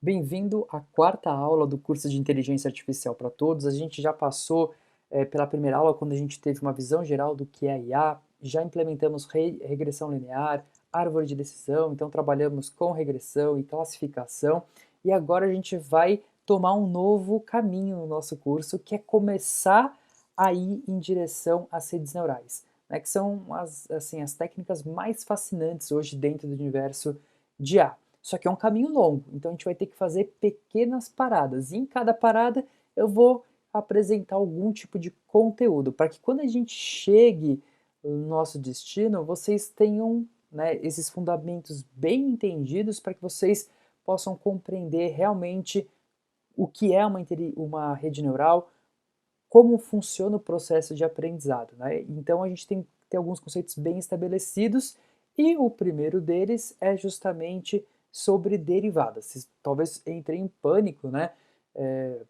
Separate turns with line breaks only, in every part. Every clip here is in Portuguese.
Bem-vindo à quarta aula do curso de Inteligência Artificial para Todos. A gente já passou pela primeira aula, quando a gente teve uma visão geral do que é IA, já implementamos regressão linear, árvore de decisão, então trabalhamos com regressão e classificação, e agora a gente vai tomar um novo caminho no nosso curso, que é começar a ir em direção às redes neurais, né, que são as técnicas mais fascinantes hoje dentro do universo de IA. Só que é um caminho longo, então a gente vai ter que fazer pequenas paradas. E em cada parada eu vou apresentar algum tipo de conteúdo, para que quando a gente chegue no nosso destino, vocês tenham, né, esses fundamentos bem entendidos para que vocês possam compreender realmente o que é uma rede neural, como funciona o processo de aprendizado, né? Então a gente tem que ter alguns conceitos bem estabelecidos e o primeiro deles é justamente sobre derivadas. Vocês talvez entrem em pânico, né?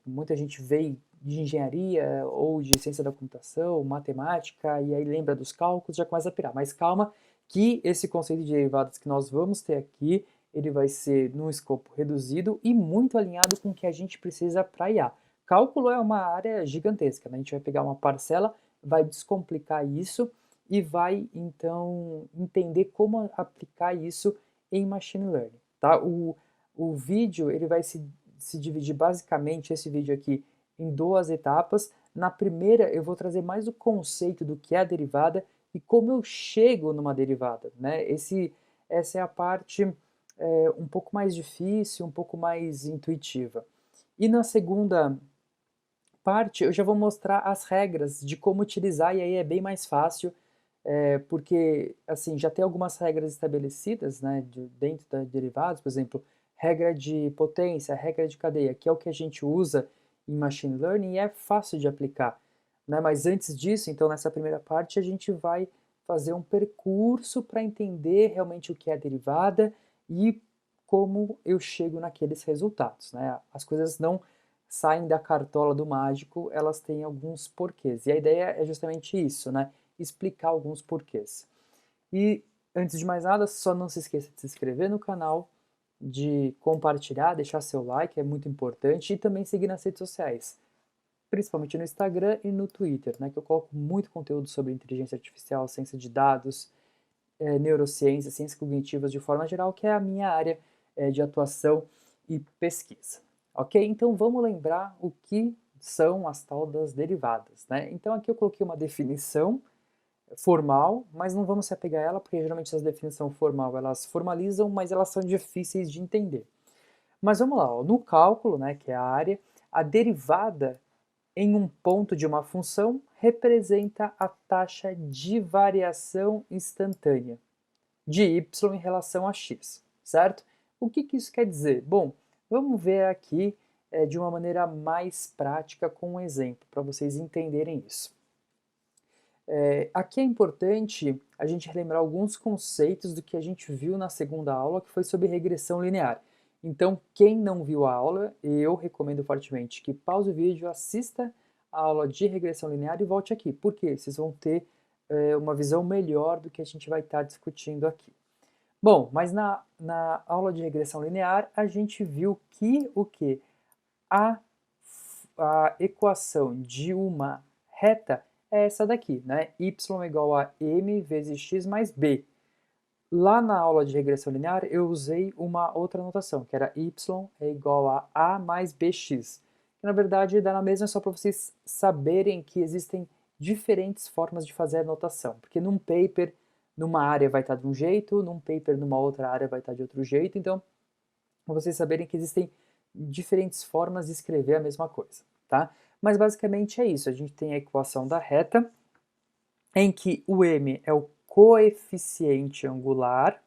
Muita gente veio de engenharia ou de ciência da computação, matemática, e aí lembra dos cálculos, já começa a pirar. Mas calma, que esse conceito de derivadas que nós vamos ter aqui, ele vai ser num escopo reduzido e muito alinhado com o que a gente precisa para IA. Cálculo é uma área gigantesca, né? A gente vai pegar uma parcela, vai descomplicar isso e vai então entender como aplicar isso em machine learning, tá? O vídeo ele vai se dividir basicamente, esse vídeo aqui, em duas etapas. Na primeira eu vou trazer mais o conceito do que é a derivada e como eu chego numa derivada, né? Essa é a parte um pouco mais difícil, um pouco mais intuitiva. E na segunda parte eu já vou mostrar as regras de como utilizar, e aí é bem mais fácil, porque assim, já tem algumas regras estabelecidas, né, dentro da derivados, por exemplo, regra de potência, regra de cadeia, que é o que a gente usa em machine learning e é fácil de aplicar, né? Mas antes disso, então nessa primeira parte a gente vai fazer um percurso para entender realmente o que é a derivada e como eu chego naqueles resultados, né? As coisas não saem da cartola do mágico, elas têm alguns porquês. E a ideia é justamente isso, né? Explicar alguns porquês. E antes de mais nada, só não se esqueça de se inscrever no canal, de compartilhar, deixar seu like, é muito importante, e também seguir nas redes sociais, principalmente no Instagram e no Twitter, né? Que eu coloco muito conteúdo sobre inteligência artificial, ciência de dados, neurociência, ciências cognitivas de forma geral, que é a minha área de atuação e pesquisa. Ok? Então vamos lembrar o que são as tal das derivadas, né? Então aqui eu coloquei uma definição formal, mas não vamos se apegar a ela, porque geralmente essas definições formal elas formalizam, mas elas são difíceis de entender. Mas vamos lá, ó, no cálculo, né, que é a área, a derivada em um ponto de uma função representa a taxa de variação instantânea de y em relação a x, certo? O que isso quer dizer? Bom, vamos ver aqui de uma maneira mais prática com um exemplo, para vocês entenderem isso. Aqui é importante a gente relembrar alguns conceitos do que a gente viu na segunda aula, que foi sobre regressão linear. Então, quem não viu a aula, eu recomendo fortemente que pause o vídeo, assista a aula de regressão linear e volte aqui, porque vocês vão ter uma visão melhor do que a gente vai estar discutindo aqui. Bom, mas na aula de regressão linear, a gente viu que o que? A, a equação de uma reta é essa daqui, né? Y igual a m vezes x mais b. Lá na aula de regressão linear, eu usei uma outra notação, que era y é igual a mais bx. Que na verdade dá na mesma, só para vocês saberem que existem diferentes formas de fazer a notação. Porque num paper, numa área vai estar de um jeito, num paper, numa outra área vai estar de outro jeito. Então, para vocês saberem que existem diferentes formas de escrever a mesma coisa, tá? Mas basicamente é isso. A gente tem a equação da reta, em que o m é o coeficiente angular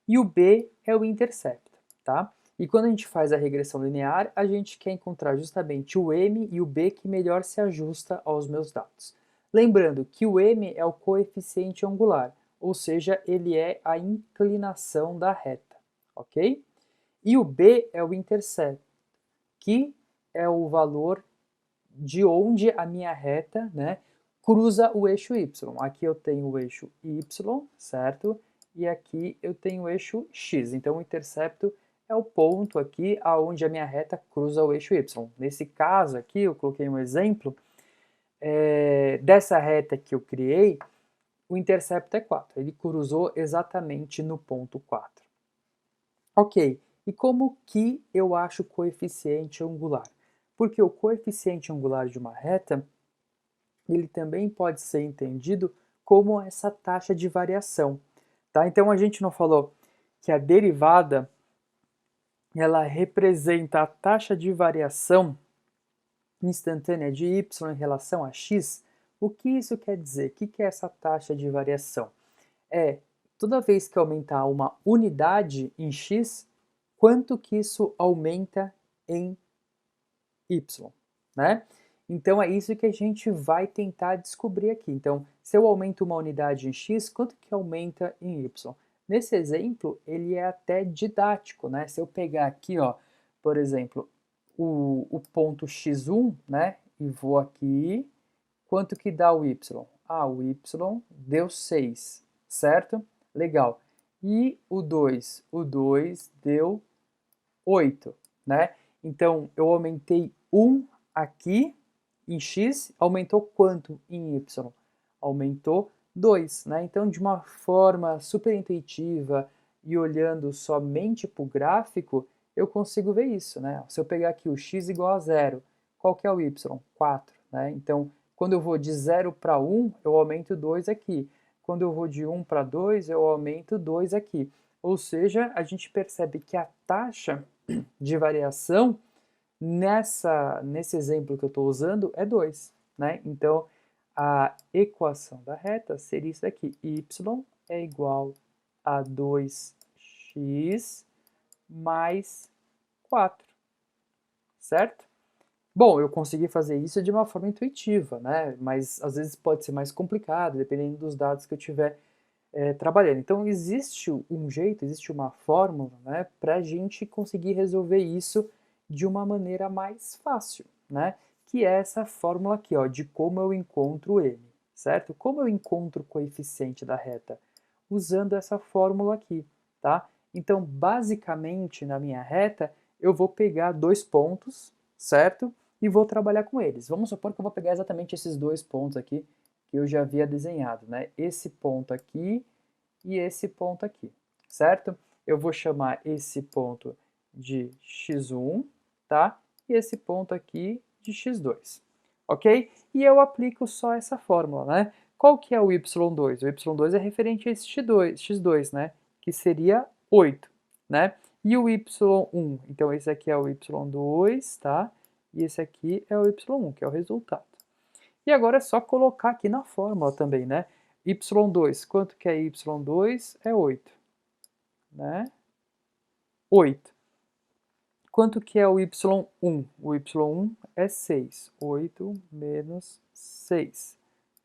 e o b é o intercepto, tá? E quando a gente faz a regressão linear, a gente quer encontrar justamente o m e o b que melhor se ajusta aos meus dados. Lembrando que o m é o coeficiente angular, ou seja, ele é a inclinação da reta, ok? E o b é o intercepto, que é o valor de onde a minha reta, né, cruza o eixo y. Aqui eu tenho o eixo y, certo? E aqui eu tenho o eixo x. Então o intercepto é o ponto aqui aonde a minha reta cruza o eixo y. Nesse caso aqui, eu coloquei um exemplo, dessa reta que eu criei, o intercepto é 4. Ele cruzou exatamente no ponto 4. Ok, e como que eu acho o coeficiente angular? Porque o coeficiente angular de uma reta, ele também pode ser entendido como essa taxa de variação. Tá? Então a gente não falou que a derivada ela representa a taxa de variação instantânea de y em relação a x. O que isso quer dizer? O que é essa taxa de variação? É toda vez que aumentar uma unidade em x, quanto que isso aumenta em y, né? Então é isso que a gente vai tentar descobrir aqui. Então, se eu aumento uma unidade em x, quanto que aumenta em y? Nesse exemplo, ele é até didático, né? Se eu pegar aqui, ó, por exemplo, o ponto x1, né, e vou aqui, quanto que dá o y? Ah, o y deu 6, certo? Legal. E o 2? O 2 deu 8, né? Então, eu aumentei 1 aqui em x, aumentou quanto em y? Aumentou 2, né? Então, de uma forma super intuitiva e olhando somente para o gráfico, eu consigo ver isso, né? Se eu pegar aqui o x igual a 0, qual que é o y? 4, né? Então, quando eu vou de 0 para 1, eu aumento 2 aqui. Quando eu vou de 1 para 2, eu aumento 2 aqui. Ou seja, a gente percebe que a taxa de variação nesse exemplo que eu estou usando é 2, né? Então, a equação da reta seria isso aqui, y é igual a 2x mais 4, certo? Bom, eu consegui fazer isso de uma forma intuitiva, né? Mas às vezes pode ser mais complicado, dependendo dos dados que eu tiver trabalhando. Então, existe um jeito, existe uma fórmula, né, para a gente conseguir resolver isso de uma maneira mais fácil, né? Que é essa fórmula aqui, ó, de como eu encontro ele, certo? Como eu encontro o coeficiente da reta? Usando essa fórmula aqui, tá? Então, basicamente, na minha reta, eu vou pegar dois pontos, certo? E vou trabalhar com eles. Vamos supor que eu vou pegar exatamente esses dois pontos aqui que eu já havia desenhado, né? Esse ponto aqui e esse ponto aqui, certo? Eu vou chamar esse ponto de x1, tá? E esse ponto aqui de x2, ok? E eu aplico só essa fórmula, né? Qual que é o y2? O y2 é referente a esse x2, né? Que seria 8, né? E o y1, então esse aqui é o y2, tá? E esse aqui é o y1, que é o resultado. E agora é só colocar aqui na fórmula também, né? y2, quanto que é y2? É 8, né? 8. Quanto que é o y1? O y1 é 6. 8 menos 6,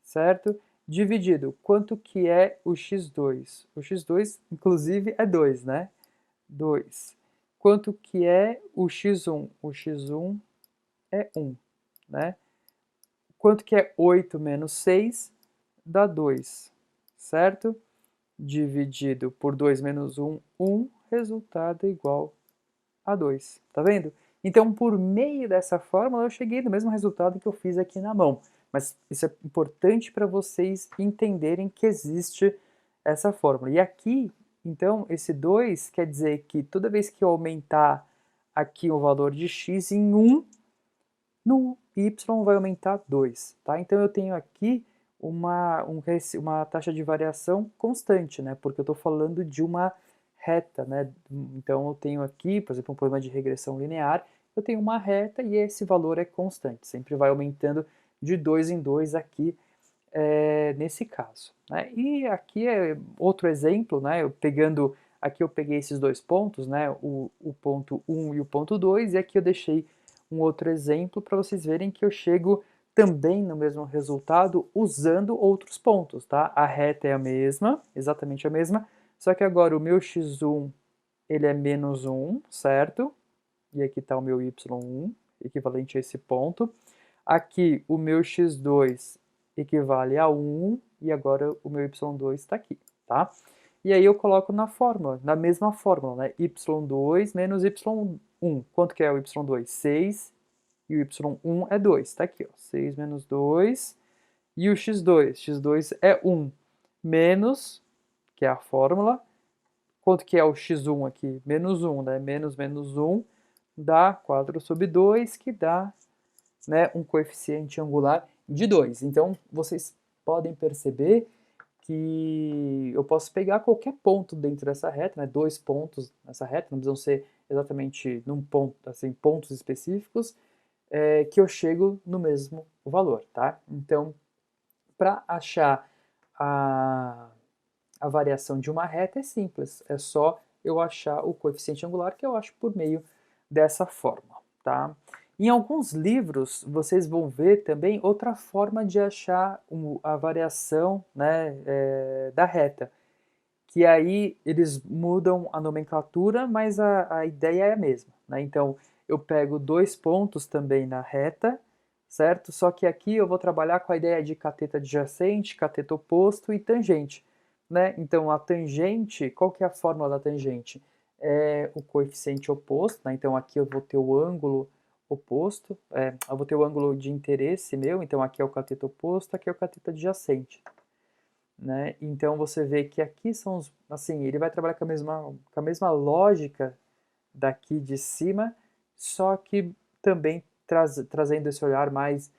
certo? Dividido, quanto que é o x2? O x2, inclusive, é 2, né? 2. Quanto que é o x1? O x1 é 1, né? Quanto que é 8 menos 6? Dá 2, certo? Dividido por 2 menos 1, 1, resultado igual a 2. Tá vendo? Então, por meio dessa fórmula, eu cheguei no mesmo resultado que eu fiz aqui na mão. Mas isso é importante para vocês entenderem que existe essa fórmula. E aqui, então, esse 2 quer dizer que toda vez que eu aumentar aqui o valor de x em 1, no y vai aumentar 2, tá? Então eu tenho aqui uma taxa de variação constante, né? Porque eu estou falando de uma reta, né? Então eu tenho aqui, por exemplo, um problema de regressão linear, eu tenho uma reta e esse valor é constante, sempre vai aumentando de 2 em 2 aqui nesse caso, né? E aqui é outro exemplo, né? Aqui eu peguei esses dois pontos, né? O ponto 1 e o ponto 2, e aqui eu deixei um outro exemplo para vocês verem que eu chego também no mesmo resultado usando outros pontos, tá? A reta é a mesma, exatamente a mesma, só que agora o meu x1 ele é menos 1, certo? E aqui está o meu y1, equivalente a esse ponto. Aqui o meu x2 equivale a 1 e agora o meu y2 está aqui, tá? e aí eu coloco na fórmula, na mesma fórmula, né? y2 menos y1. Quanto que é o y2? 6, e o y1 é 2. Tá aqui, ó. 6 menos 2. E o x2? x2 é 1. Menos, que é a fórmula. Quanto que é o x1 aqui? Menos 1, né? Menos 1 dá 4 sobre 2, que dá, né, um coeficiente angular de 2. Então, vocês podem perceber que eu posso pegar qualquer ponto dentro dessa reta, né, 2 pontos nessa reta, não precisam ser exatamente num ponto, assim, pontos específicos, que eu chego no mesmo valor, tá? Então, para achar a, a variação de uma reta é simples, é só eu achar o coeficiente angular, que eu acho por meio dessa forma, tá? Em alguns livros, vocês vão ver também outra forma de achar a variação, né, da reta, que aí eles mudam a nomenclatura, mas a ideia é a mesma, né? Então, eu pego 2 pontos também na reta, certo? Só que aqui eu vou trabalhar com a ideia de cateto adjacente, cateto oposto e tangente, né? Então, a tangente, qual que é a fórmula da tangente? É o coeficiente oposto, né? Então, aqui eu vou ter o ângulo oposto, eu vou ter o ângulo de interesse meu, então aqui é o cateto oposto, aqui é o cateto adjacente, né? Então você vê que aqui são os, assim, ele vai trabalhar com a mesma lógica daqui de cima, só que também trazendo esse olhar mais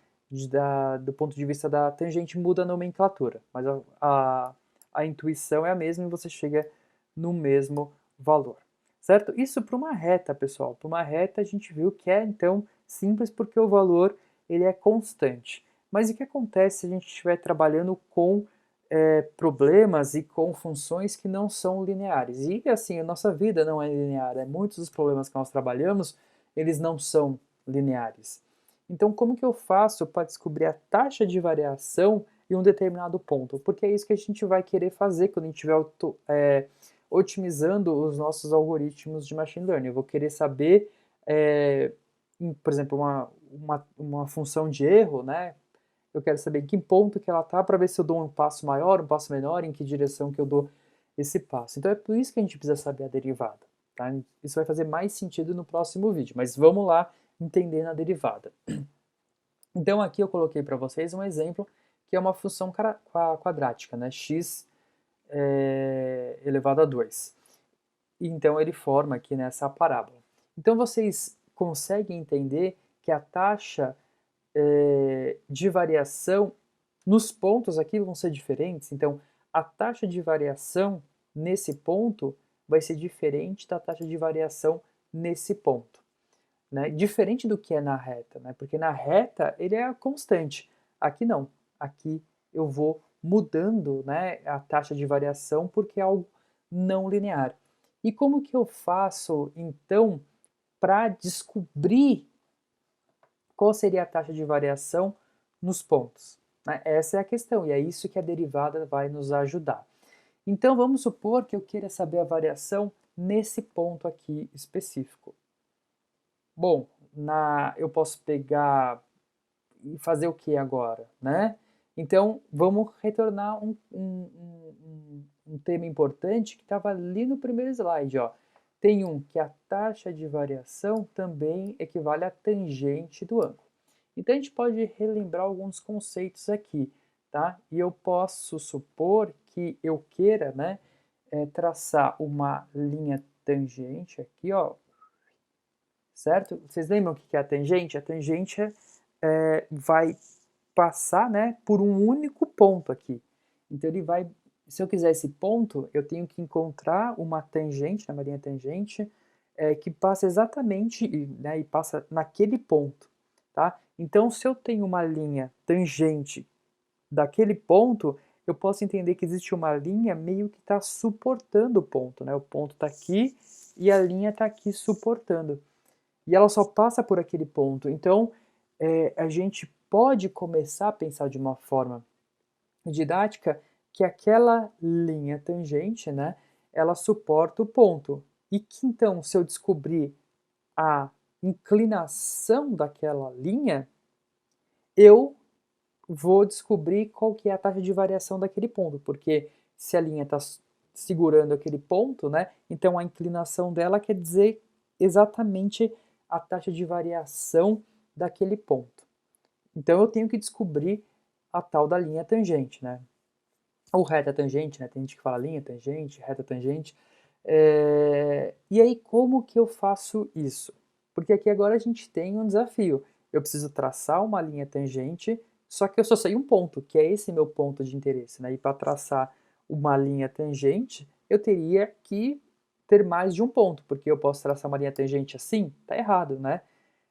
do ponto de vista da tangente, muda a nomenclatura, mas a intuição é a mesma e você chega no mesmo valor, certo? Isso para uma reta, pessoal. Para uma reta a gente viu que é então simples porque o valor ele é constante. Mas o que acontece se a gente estiver trabalhando com problemas e com funções que não são lineares? E assim, a nossa vida não é linear, muitos dos problemas que nós trabalhamos, eles não são lineares. Então, como que eu faço para descobrir a taxa de variação em um determinado ponto? Porque é isso que a gente vai querer fazer quando a gente estiver otimizando os nossos algoritmos de machine learning. Eu vou querer saber, por exemplo, uma função de erro, né? Eu quero saber em que ponto que ela está para ver se eu dou um passo maior, um passo menor, em que direção que eu dou esse passo. Então é por isso que a gente precisa saber a derivada. Tá? Isso vai fazer mais sentido no próximo vídeo, mas vamos lá entender na derivada. Então aqui eu coloquei para vocês um exemplo que é uma função quadrática, né? X elevado a 2. Então ele forma aqui nessa parábola. Então vocês conseguem entender que a taxa de variação nos pontos aqui vão ser diferentes. Então a taxa de variação nesse ponto vai ser diferente da taxa de variação nesse ponto, né? Diferente do que é na reta, né? Porque na reta ele é constante. Aqui não. Aqui eu vou mudando, né, a taxa de variação porque é algo não linear. E como que eu faço então para descobrir qual seria a taxa de variação nos pontos? Né? Essa é a questão e é isso que a derivada vai nos ajudar. Então vamos supor que eu queira saber a variação nesse ponto aqui específico. Bom, eu posso pegar e fazer o que agora, né? Então, vamos retornar um tema importante que estava ali no primeiro slide, ó. Tem que a taxa de variação também equivale à tangente do ângulo. Então, a gente pode relembrar alguns conceitos aqui, tá? E eu posso supor que eu queira, né, traçar uma linha tangente aqui, ó, certo? Vocês lembram o que é a tangente? A tangente vai passar, né, por um único ponto aqui. Então ele vai, se eu quiser esse ponto, eu tenho que encontrar uma tangente, uma linha tangente, que passa exatamente, né, e passa naquele ponto, tá? Então se eu tenho uma linha tangente daquele ponto, eu posso entender que existe uma linha meio que está suportando o ponto, né? O ponto está aqui e a linha está aqui suportando. E ela só passa por aquele ponto. Então, a gente pode começar a pensar de uma forma didática que aquela linha tangente, né, ela suporta o ponto. E que então, se eu descobrir a inclinação daquela linha, eu vou descobrir qual que é a taxa de variação daquele ponto, porque se a linha está segurando aquele ponto, né? Então a inclinação dela quer dizer exatamente a taxa de variação daquele ponto. Então eu tenho que descobrir a tal da linha tangente, né? Ou reta tangente, né? Tem gente que fala linha tangente, reta tangente. E aí, como que eu faço isso? Porque aqui agora a gente tem um desafio. Eu preciso traçar uma linha tangente, só que eu só sei um ponto, que é esse meu ponto de interesse, né? E para traçar uma linha tangente, eu teria que ter mais de um ponto, porque eu posso traçar uma linha tangente assim, tá errado, né?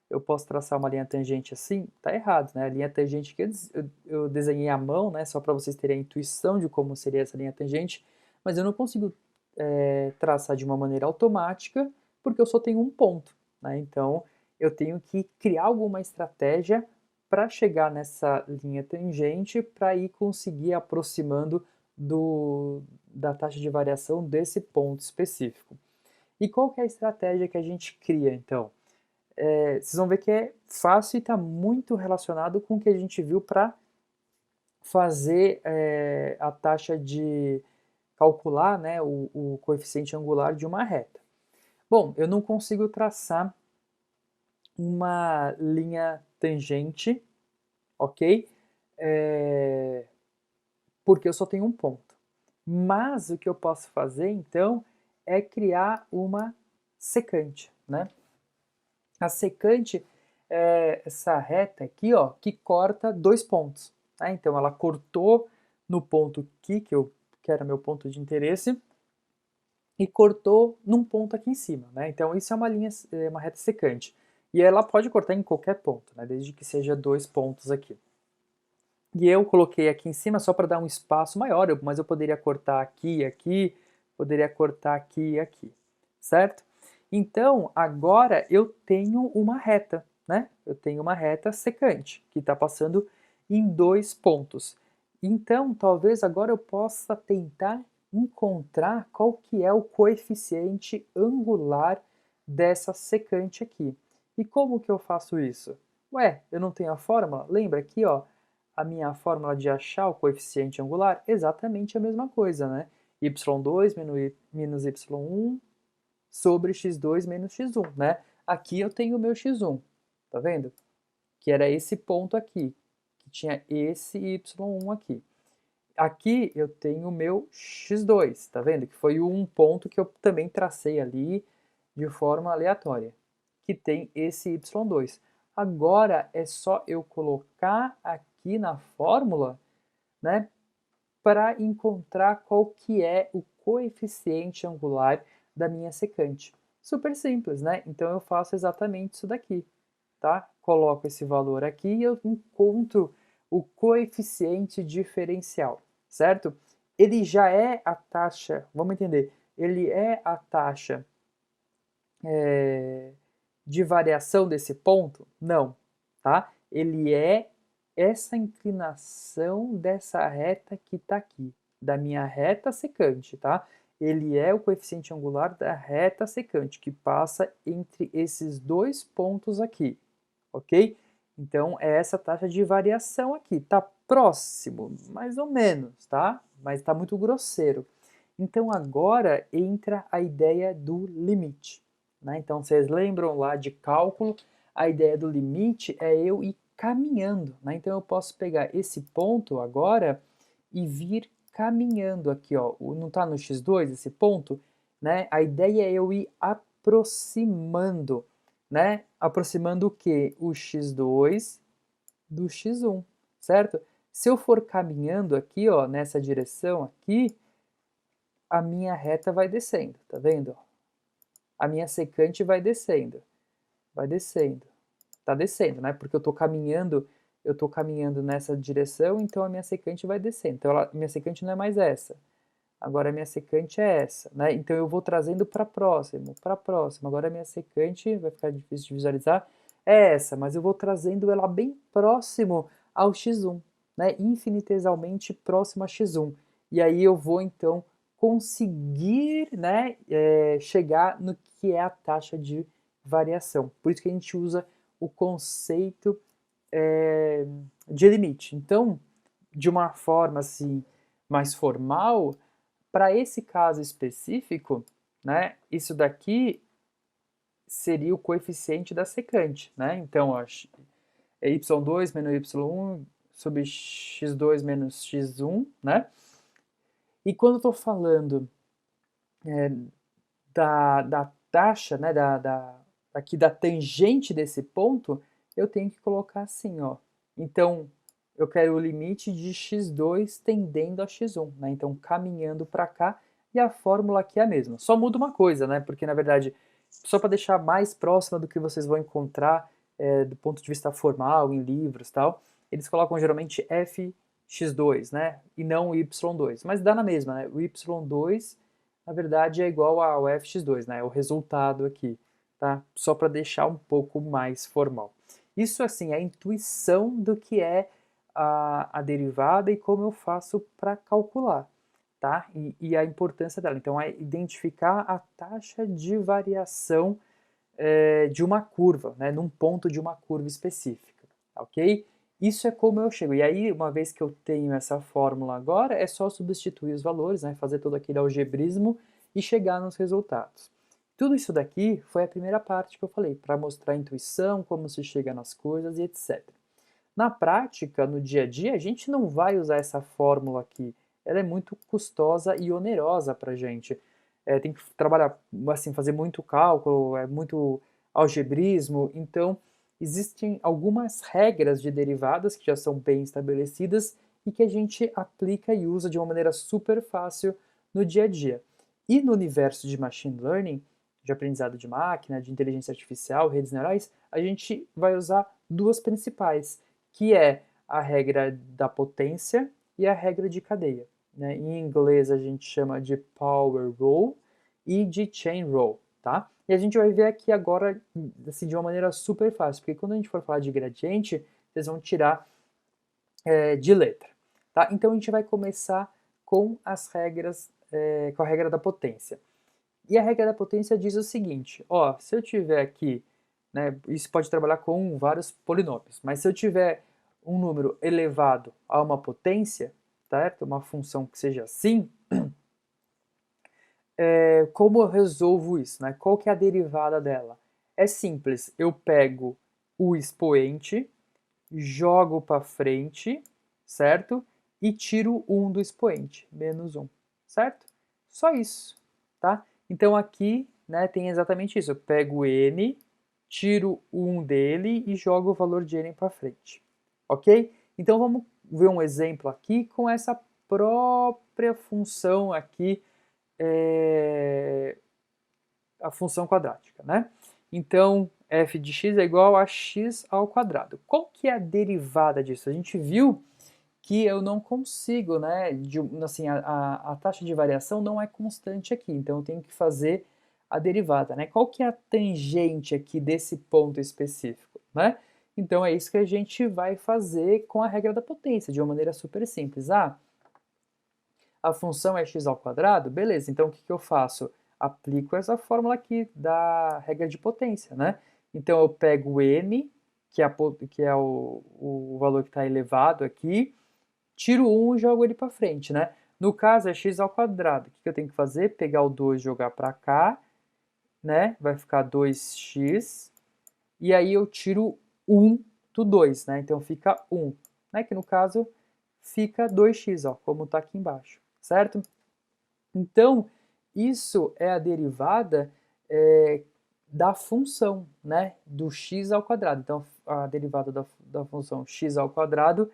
Eu posso traçar uma linha tangente assim, tá errado, né? A linha tangente que eu desenhei à mão, né? Só para vocês terem a intuição de como seria essa linha tangente, mas eu não consigo traçar de uma maneira automática, porque eu só tenho um ponto, né? Então, eu tenho que criar alguma estratégia para chegar nessa linha tangente, para ir conseguir aproximando da taxa de variação desse ponto específico. E qual que é a estratégia que a gente cria, então? Vocês vão ver que é fácil e está muito relacionado com o que a gente viu para fazer a taxa de calcular, né, o coeficiente angular de uma reta. Bom, eu não consigo traçar uma linha tangente, ok? Porque eu só tenho um ponto. Mas o que eu posso fazer, então, é criar uma secante, né? A secante é essa reta aqui, ó, que corta dois pontos. Tá? Então, ela cortou no ponto aqui, que era meu ponto de interesse, e cortou num ponto aqui em cima, né? Então isso é uma linha, uma reta secante. E ela pode cortar em qualquer ponto, né? Desde que seja dois pontos aqui. E eu coloquei aqui em cima só para dar um espaço maior, mas eu poderia cortar aqui e aqui, poderia cortar aqui e aqui, certo? Então, agora eu tenho uma reta, né? Eu tenho uma reta secante, que está passando em dois pontos. Então, talvez agora eu possa tentar encontrar qual que é o coeficiente angular dessa secante aqui. E como que eu faço isso? Ué, eu não tenho a fórmula? Lembra aqui, ó, a minha fórmula de achar o coeficiente angular? Exatamente a mesma coisa, né? y2 menos y1 sobre x2 menos x1, né? Aqui eu tenho o meu x1, tá vendo? Que era esse ponto aqui, que tinha esse y1 aqui. Aqui eu tenho o meu x2, tá vendo? Que foi um ponto que eu também tracei ali de forma aleatória, que tem esse y2. Agora é só eu colocar aqui na fórmula, né, para encontrar qual que é o coeficiente angular da minha secante. Super simples, né? Então eu faço exatamente isso daqui, tá? Coloco esse valor aqui e eu encontro o coeficiente diferencial, certo? Ele já é a taxa, vamos entender, ele é a taxa de variação desse ponto? Não, tá? Ele é essa inclinação dessa reta que está aqui, da minha reta secante, tá? Ele é o coeficiente angular da reta secante, que passa entre esses dois pontos aqui, ok? Então, é essa taxa de variação aqui. Tá próximo, mais ou menos, tá? Mas tá muito grosseiro. Então, agora entra a ideia do limite. Né? Então, vocês lembram lá de cálculo? A ideia do limite é eu ir caminhando. Né? Então, eu posso pegar esse ponto agora e vir caminhando aqui. Ó. Não está no x2 esse ponto? Né? A ideia é eu ir aproximando. Né? Aproximando o quê? O x2 do x1, certo? Se eu for caminhando aqui, ó, nessa direção aqui, a minha reta vai descendo, tá vendo? A minha secante vai descendo, vai descendo. Tá descendo, né? Porque eu tô caminhando nessa direção, então a minha secante vai descendo. Então a minha secante não é mais essa. Agora a minha secante é essa, né? Então eu vou trazendo para próximo, para próximo. Agora a minha secante vai ficar difícil de visualizar, é essa, mas eu vou trazendo ela bem próximo ao x1, né? Infinitesimalmente próximo a x1. E aí eu vou então conseguir, né, chegar no que é a taxa de variação. Por isso que a gente usa o conceito de limite. Então, de uma forma assim mais formal, Para esse caso específico, né, isso daqui seria o coeficiente da secante, né? Então, ó, é y2 menos y1 sobre x2 menos x1, né? E quando eu estou falando da taxa, né, aqui da tangente desse ponto, eu tenho que colocar assim, ó. Então, eu quero o limite de x2 tendendo a x1, né? Então, caminhando para cá, e a fórmula aqui é a mesma. Só muda uma coisa, né? Porque, na verdade, só para deixar mais próxima do que vocês vão encontrar do ponto de vista formal, em livros e tal, eles colocam geralmente fx2, né? E não y2. Mas dá na mesma, né? O y2 na verdade é igual ao fx2, né? É o resultado aqui, tá? Só para deixar um pouco mais formal. Isso, assim, é a intuição do que é a derivada e como eu faço para calcular, tá? E a importância dela. Então, é identificar a taxa de variação de uma curva, né? Num ponto de uma curva específica, ok? Isso é como eu chego. E aí, uma vez que eu tenho essa fórmula agora, é só substituir os valores, né, fazer todo aquele algebrismo e chegar nos resultados. Tudo isso daqui foi a primeira parte que eu falei, para mostrar a intuição, como se chega nas coisas e etc. Na prática, no dia a dia, a gente não vai usar essa fórmula aqui. Ela é muito custosa e onerosa para a gente. Tem que trabalhar, assim, fazer muito cálculo, muito algebrismo. Então, existem algumas regras de derivadas que já são bem estabelecidas e que a gente aplica e usa de uma maneira super fácil no dia a dia. E no universo de machine learning, de aprendizado de máquina, de inteligência artificial, redes neurais, a gente vai usar duas principais, que é a regra da potência e a regra de cadeia. Né? Em inglês a gente chama de power law e de chain law, tá? E a gente vai ver aqui agora assim, de uma maneira super fácil, porque quando a gente for falar de gradiente, vocês vão tirar de letra, tá? Então a gente vai começar com as regras, com a regra da potência. E a regra da potência diz o seguinte, ó, se eu tiver aqui, né, isso pode trabalhar com vários polinômios, mas se eu tiver um número elevado a uma potência, certo? Uma função que seja assim, como eu resolvo isso, né? Qual que é a derivada dela? É simples, eu pego o expoente, jogo para frente, certo? E tiro 1 do expoente, menos 1, certo? Só isso, tá? Então aqui, né, tem exatamente isso. Eu pego n, tiro 1 dele e jogo o valor de n para frente, ok? Então vamos ver um exemplo aqui com essa própria função aqui, a função quadrática, né? Então, f de x é igual a x ao quadrado. Qual que é a derivada disso? A gente viu que eu não consigo, né, assim, a taxa de variação não é constante aqui, então eu tenho que fazer a derivada, né? Qual que é a tangente aqui desse ponto específico, né? Então é isso que a gente vai fazer com a regra da potência, de uma maneira super simples. Ah, a função é x ao quadrado? Beleza, então o que eu faço? Aplico essa fórmula aqui da regra de potência, né? Então eu pego n, que é o valor que está elevado aqui, tiro 1 e jogo ele para frente, né? No caso é x ao quadrado. O que eu tenho que fazer? Pegar o 2 e jogar para cá, né? Vai ficar 2x, e aí eu tiro 1 do 2, né? Então fica 1, né? Que no caso fica 2x, ó, como está aqui embaixo, certo? Então, isso é a derivada da função, né, do x ao quadrado. Então, a derivada da função x ao quadrado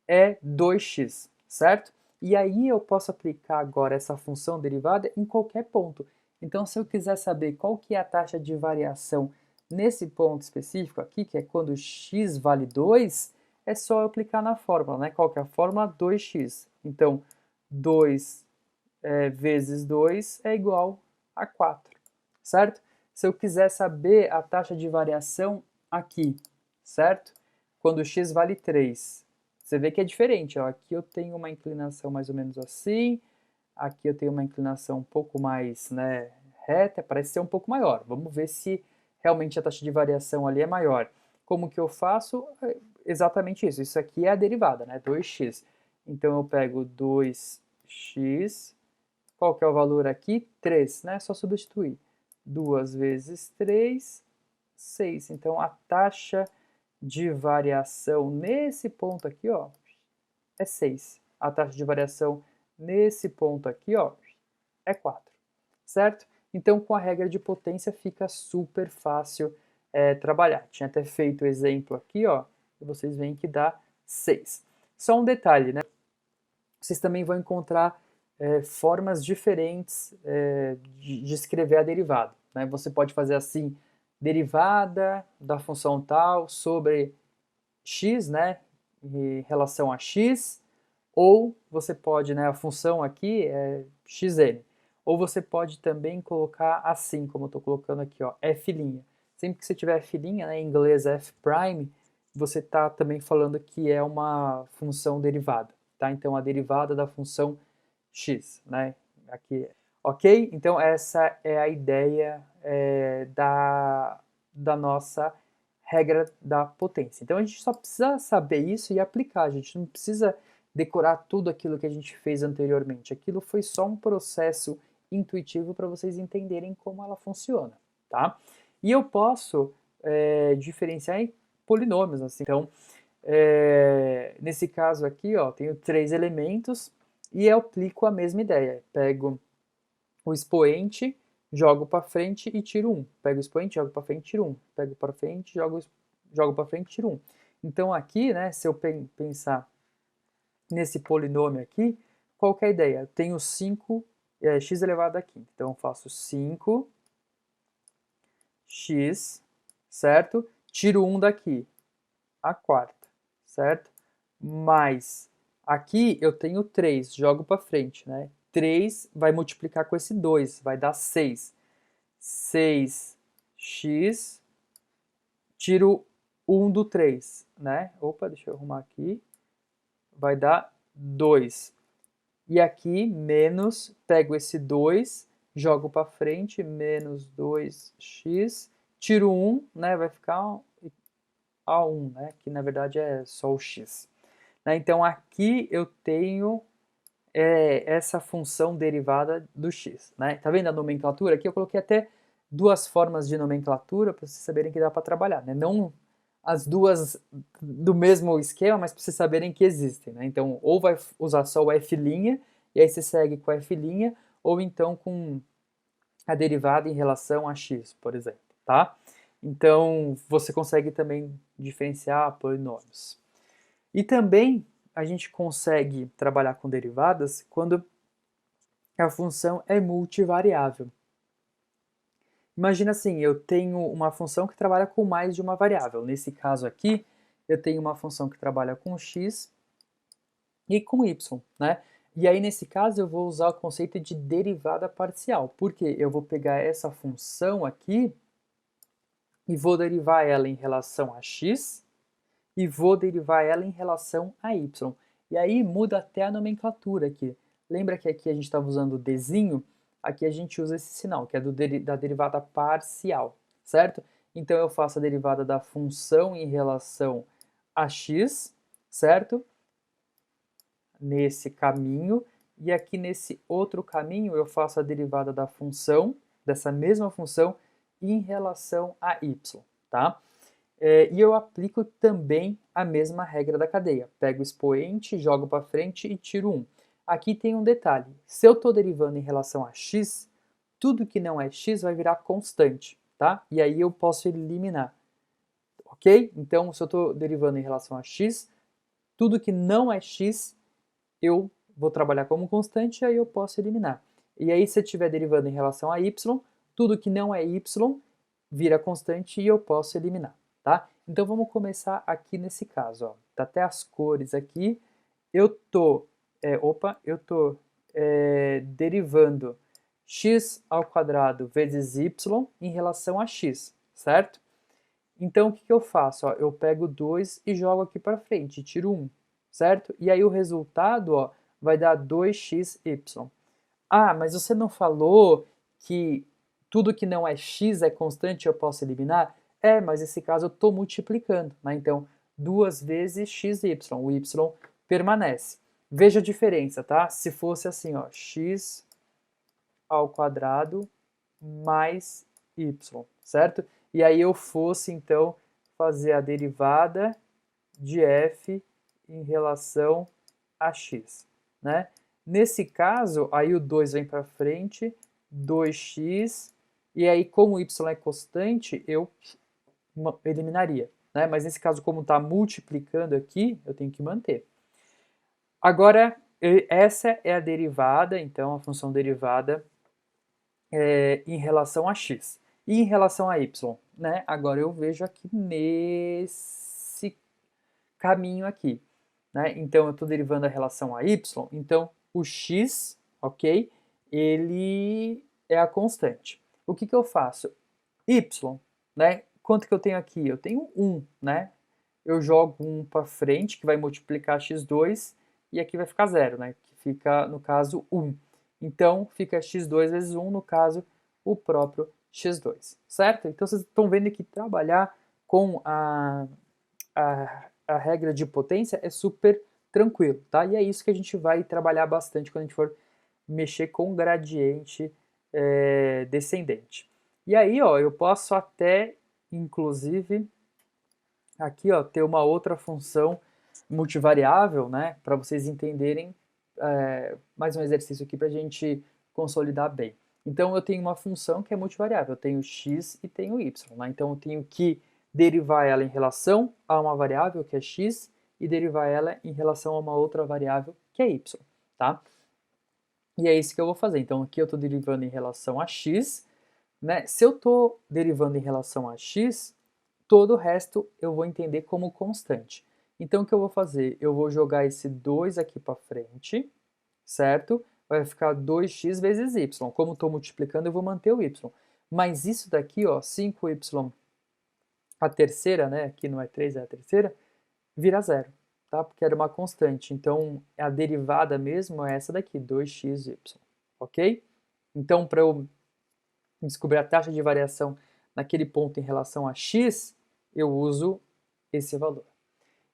é 2x, certo? E aí eu posso aplicar agora essa função derivada em qualquer ponto. Então, se eu quiser saber qual que é a taxa de variação nesse ponto específico aqui, que é quando x vale 2, é só eu aplicar na fórmula, né? Qual que é a fórmula? 2x. Então, 2 vezes 2 é igual a 4, certo? Se eu quiser saber a taxa de variação aqui, certo? Quando x vale 3, você vê que é diferente, ó. Aqui eu tenho uma inclinação mais ou menos assim, aqui eu tenho uma inclinação um pouco mais, né, reta, parece ser um pouco maior. Vamos ver se realmente a taxa de variação ali é maior. Como que eu faço? Exatamente isso. Isso aqui é a derivada, né, 2x. Então eu pego 2x Qual que é o valor aqui? 3, né? É só substituir. 2 vezes 3, 6. Então, a taxa de variação nesse ponto aqui, ó, é 6. A taxa de variação nesse ponto aqui, ó, é 4, certo? Então, com a regra de potência fica super fácil trabalhar. Tinha até feito o exemplo aqui, ó, e vocês veem que dá 6. Só um detalhe, né? Vocês também vão encontrar formas diferentes de escrever a derivada, né? Você pode fazer assim, derivada da função tal sobre x, né, em relação a x, ou você pode, né, a função aqui é xn, ou você pode também colocar assim, como eu estou colocando aqui, ó, f'. Sempre que você tiver f', né, em inglês f', você está também falando que é uma função derivada, tá? Então, a derivada da função x, né, aqui, ok? Então, essa é a ideia da nossa regra da potência. Então, a gente só precisa saber isso e aplicar, a gente não precisa decorar tudo aquilo que a gente fez anteriormente. Aquilo foi só um processo intuitivo para vocês entenderem como ela funciona, tá? E eu posso diferenciar em polinômios, assim. Então, nesse caso aqui, ó, tenho 3 elementos e eu aplico a mesma ideia. Pego o expoente, jogo para frente e tiro 1. Pego o expoente, jogo para frente e tiro 1. Pego para frente, jogo para frente e tiro 1. Então aqui, né, se eu pensar nesse polinômio aqui, qual que é a ideia? Eu tenho 5, x elevado a quinta. Então eu faço 5x, certo? Tiro 1 daqui, a quarta, certo? Mais, aqui eu tenho 3, jogo para frente, né? 3 vai multiplicar com esse 2, vai dar 6. 6x, tiro 1 do 3, né? Opa, deixa eu arrumar aqui. Vai dar 2. E aqui, menos, pego esse 2, jogo para frente, menos 2x, tiro 1, né? Vai ficar A1, né? Que na verdade é só o x. Né? Então aqui eu tenho essa função derivada do x. Né? Tá vendo a nomenclatura? Aqui eu coloquei até 2 formas de nomenclatura para vocês saberem que dá para trabalhar. Né? Não as duas do mesmo esquema, mas para vocês saberem que existem. Né? Então, ou vai usar só o f', e aí você segue com f', ou então com a derivada em relação a x, por exemplo. Tá? Então, você consegue também diferenciar polinômios. E também a gente consegue trabalhar com derivadas quando a função é multivariável. Imagina assim, eu tenho uma função que trabalha com mais de uma variável. Nesse caso aqui, eu tenho uma função que trabalha com x e com y, né? E aí, nesse caso, eu vou usar o conceito de derivada parcial. Porque eu vou pegar essa função aqui e vou derivar ela em relação a x e vou derivar ela em relação a y. E aí muda até a nomenclatura aqui. Lembra que aqui a gente estava usando o desenho? Aqui a gente usa esse sinal, que é da derivada parcial, certo? Então eu faço a derivada da função em relação a x, certo? Nesse caminho. E aqui nesse outro caminho eu faço a derivada da função, dessa mesma função, em relação a y, tá? E eu aplico também a mesma regra da cadeia. Pego o expoente, jogo para frente e tiro 1. Aqui tem um detalhe. Se eu estou derivando em relação a x, tudo que não é x vai virar constante, tá? E aí eu posso eliminar, ok? Então, se eu estou derivando em relação a x, tudo que não é x, eu vou trabalhar como constante e aí eu posso eliminar. E aí, se eu estiver derivando em relação a y, tudo que não é y vira constante e eu posso eliminar. Tá? Então vamos começar aqui nesse caso, ó. Tá até as cores aqui. Eu tô, derivando x ao quadrado vezes y em relação a x, certo? Então o que eu faço? Ó, eu pego 2 e jogo aqui para frente, tiro 1, certo? E aí o resultado, ó, vai dar 2xy. Ah, mas você não falou que tudo que não é x é constante eu posso eliminar? Mas nesse caso eu estou multiplicando, né? Então, 2 vezes xy, o y permanece. Veja a diferença, tá? Se fosse assim, ó, x ao quadrado mais y, certo? E aí eu fosse, então, fazer a derivada de f em relação a x, né? Nesse caso, aí o 2 vem para frente, 2x, e aí como o y é constante, eu eliminaria, né? Mas nesse caso, como está multiplicando aqui, eu tenho que manter. Agora, essa é a derivada, então, a função derivada em relação a x. E em relação a y, né? Agora eu vejo aqui nesse caminho aqui, né? Então eu estou derivando a relação a y, então o x, ok? Ele é a constante. O que eu faço? Y, né? Quanto que eu tenho aqui? Eu tenho 1, né? Eu jogo 1 para frente, que vai multiplicar x2, e aqui vai ficar 0, né? Que fica, no caso, 1. Então, fica x2 vezes 1, no caso, o próprio x2, certo? Então, vocês estão vendo que trabalhar com a regra de potência é super tranquilo, tá? E é isso que a gente vai trabalhar bastante quando a gente for mexer com gradiente descendente. E aí, ó, eu posso até, inclusive, aqui, ó, ter uma outra função multivariável, né, para vocês entenderem mais um exercício aqui para a gente consolidar bem. Então, eu tenho uma função que é multivariável, eu tenho x e tenho y, né? Então, eu tenho que derivar ela em relação a uma variável, que é x, e derivar ela em relação a uma outra variável, que é y, tá? E é isso que eu vou fazer. Então, aqui eu estou derivando em relação a x, né? Se eu estou derivando em relação a x, todo o resto eu vou entender como constante. Então, o que eu vou fazer? Eu vou jogar esse 2 aqui para frente, certo? Vai ficar 2x vezes y. Como estou multiplicando, eu vou manter o y. Mas isso daqui, ó, 5y, a terceira, né? Aqui não é 3, é a terceira, vira zero, tá? Porque era uma constante. Então, a derivada mesmo é essa daqui, 2xy, ok? Então, para eu descobrir a taxa de variação naquele ponto em relação a x, eu uso esse valor.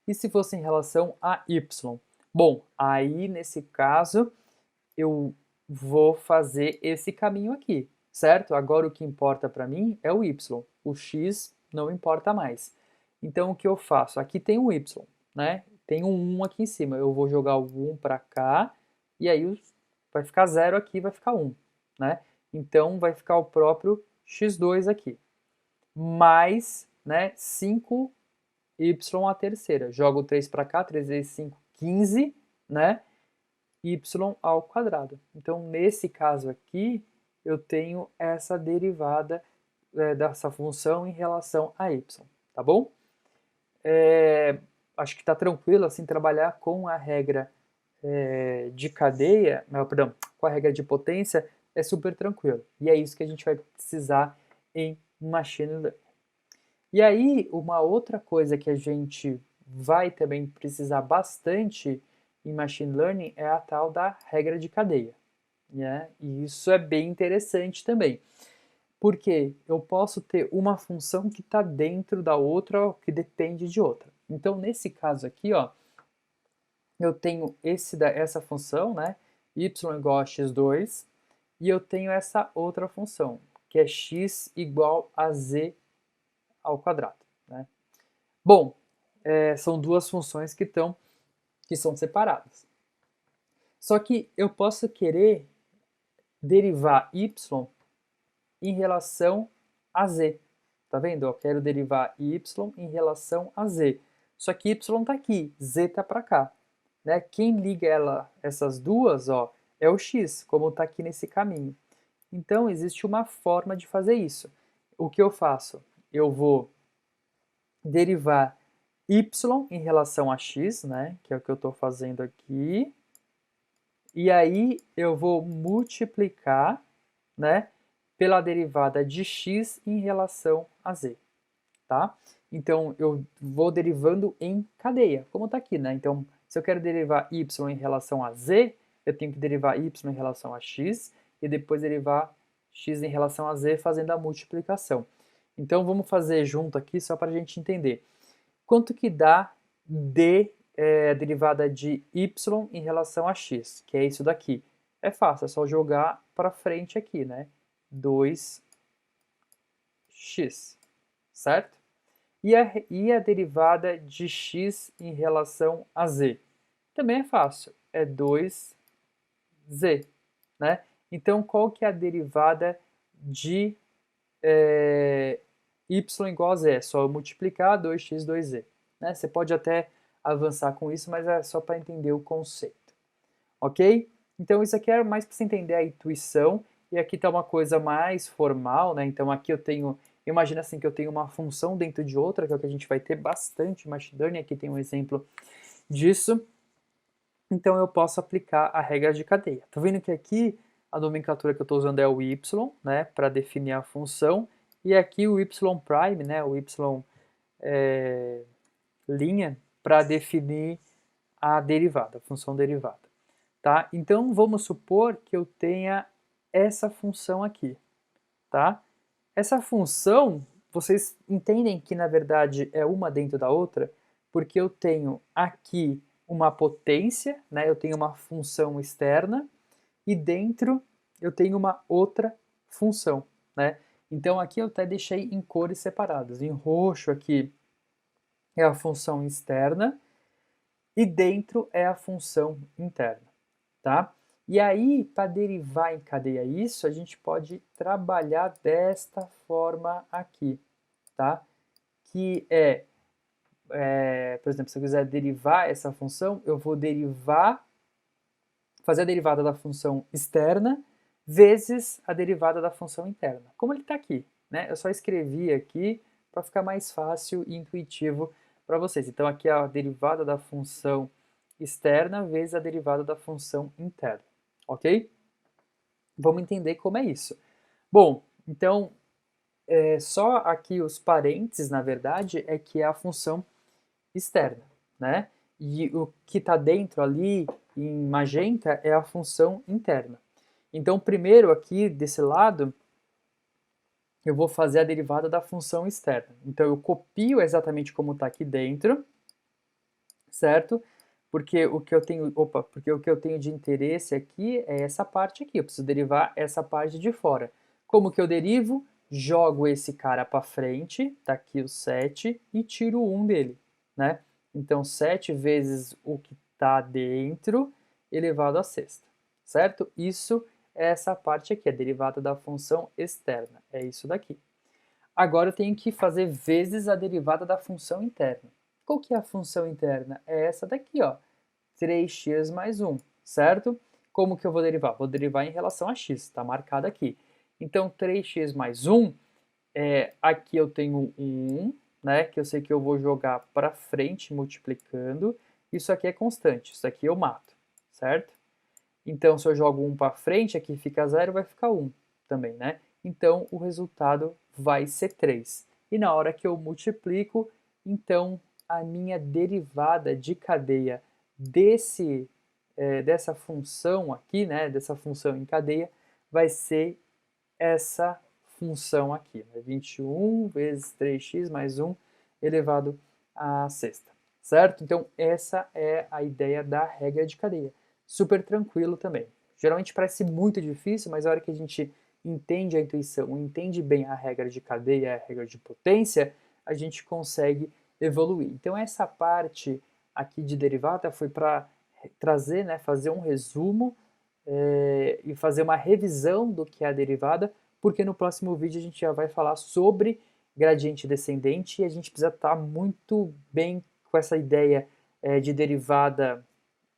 E se fosse em relação a y? Bom, aí nesse caso eu vou fazer esse caminho aqui, certo? Agora o que importa para mim é o y, o x não importa mais. Então o que eu faço? Aqui tem um y, né? Tem um 1 aqui em cima, eu vou jogar o 1 para cá e aí vai ficar 0 aqui, vai ficar 1, né? Então vai ficar o próprio x2 aqui, mais, né, 5y a terceira. Jogo 3 para cá, 3 vezes 5, 15, né? Y ao quadrado. Então, nesse caso aqui, eu tenho essa derivada dessa função em relação a y, tá bom? Acho que está tranquilo assim trabalhar com a regra de cadeia, não, perdão, com a regra de potência é super tranquilo. E é isso que a gente vai precisar em Machine Learning. E aí, uma outra coisa que a gente vai também precisar bastante em Machine Learning é a tal da regra de cadeia, né? E isso é bem interessante também, porque eu posso ter uma função que está dentro da outra ou que depende de outra. Então, nesse caso aqui, ó, eu tenho essa função, né, y igual a x2, e eu tenho essa outra função, que é x igual a z ao quadrado, né? Bom, são duas funções que são separadas. Só que eu posso querer derivar y em relação a z. Tá vendo? Eu quero derivar y em relação a z. Só que y está aqui, z está para cá. Né? Quem liga essas duas, ó, é o x, como está aqui nesse caminho. Então, existe uma forma de fazer isso. O que eu faço? Eu vou derivar y em relação a x, né, que é o que eu estou fazendo aqui, e aí eu vou multiplicar, né, pela derivada de x em relação a z, tá? Então, eu vou derivando em cadeia, como está aqui, né? Então, se eu quero derivar y em relação a z, eu tenho que derivar y em relação a x, e depois derivar x em relação a z fazendo a multiplicação. Então, vamos fazer junto aqui, só para a gente entender. Quanto que dá a derivada de y em relação a x, que é isso daqui. É fácil, é só jogar para frente aqui, né? 2x, certo? E a derivada de x em relação a z? Também é fácil, é 2z, né? Então, qual que é a derivada de y igual a z? É só eu multiplicar 2x, 2z. Né? Você pode até avançar com isso, mas é só para entender o conceito. Ok? Então, isso aqui é mais para você entender a intuição, e aqui está uma coisa mais formal, né? Então, aqui eu tenho, imagina assim que eu tenho uma função dentro de outra, que é o que a gente vai ter bastante machine learning, aqui tem um exemplo disso. Então, eu posso aplicar a regra de cadeia. Tá vendo que aqui a nomenclatura que eu estou usando é o y, né, para definir a função, e aqui o y prime, né, o y linha, para definir a derivada, a função derivada. Tá? Então, vamos supor que eu tenha essa função aqui. Tá? Essa função, vocês entendem que, na verdade, é uma dentro da outra, porque eu tenho aqui uma potência, né? Eu tenho uma função externa, e dentro eu tenho uma outra função. Né? Então, aqui eu até deixei em cores separadas. Em roxo aqui é a função externa, e dentro é a função interna. Tá? E aí, para derivar em cadeia isso, a gente pode trabalhar desta forma aqui, tá? Que por exemplo, se eu quiser derivar essa função, eu vou fazer a derivada da função externa vezes a derivada da função interna. Como ele está aqui, né? Eu só escrevi aqui para ficar mais fácil e intuitivo para vocês. Então, aqui é a derivada da função externa vezes a derivada da função interna. Ok? Vamos entender como é isso. Bom, então, só aqui os parênteses, na verdade, é que é a função externa, né? E o que está dentro ali, em magenta, é a função interna. Então, primeiro aqui, desse lado, eu vou fazer a derivada da função externa. Então, eu copio exatamente como está aqui dentro, certo? Porque o que eu tenho, porque o que eu tenho de interesse aqui é essa parte aqui, eu preciso derivar essa parte de fora. Como que eu derivo? Jogo esse cara para frente, tá aqui o 7, e tiro 1 dele, né? Então, 7 vezes o que está dentro elevado à sexta, certo? Isso é essa parte aqui, a derivada da função externa, é isso daqui. Agora eu tenho que fazer vezes a derivada da função interna. Qual que é a função interna? É essa daqui, ó, 3x mais 1, certo? Como que eu vou derivar? Vou derivar em relação a x, está marcado aqui. Então, 3x mais 1, aqui eu tenho 1, né, que eu sei que eu vou jogar para frente multiplicando. Isso aqui é constante, isso aqui eu mato, certo? Então, se eu jogo 1 para frente, aqui fica 0, vai ficar 1 também, né? Então, o resultado vai ser 3. E na hora que eu multiplico, então, a minha derivada de cadeia dessa função aqui, né, dessa função em cadeia, vai ser essa função aqui, né? 21 vezes 3x mais 1 elevado à sexta, certo? Então, essa é a ideia da regra de cadeia. Super tranquilo também. Geralmente parece muito difícil, mas a hora que a gente entende a intuição, entende bem a regra de cadeia, a regra de potência, a gente consegue evoluir. Então, essa parte aqui de derivada foi para trazer, né, fazer um resumo e fazer uma revisão do que é a derivada, porque no próximo vídeo a gente já vai falar sobre gradiente descendente e a gente precisa estar muito bem com essa ideia de derivada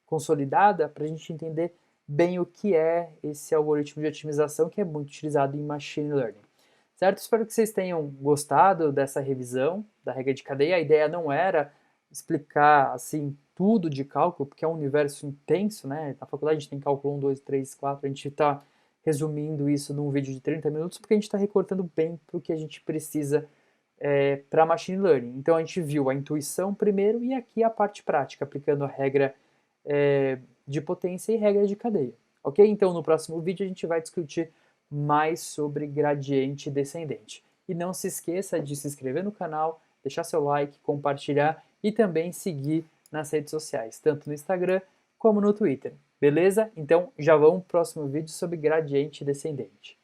consolidada para a gente entender bem o que é esse algoritmo de otimização que é muito utilizado em machine learning. Certo? Espero que vocês tenham gostado dessa revisão da regra de cadeia. A ideia não era explicar assim tudo de cálculo, porque é um universo intenso, né? Na faculdade a gente tem cálculo 1, 2, 3, 4, a gente está resumindo isso num vídeo de 30 minutos, porque a gente está recortando bem para o que a gente precisa para machine learning. Então a gente viu a intuição primeiro e aqui a parte prática, aplicando a regra de potência e regra de cadeia. Ok? Então no próximo vídeo a gente vai discutir mais sobre gradiente descendente. E não se esqueça de se inscrever no canal, deixar seu like, compartilhar e também seguir nas redes sociais, tanto no Instagram como no Twitter. Beleza? Então já vamos pro próximo vídeo sobre gradiente descendente.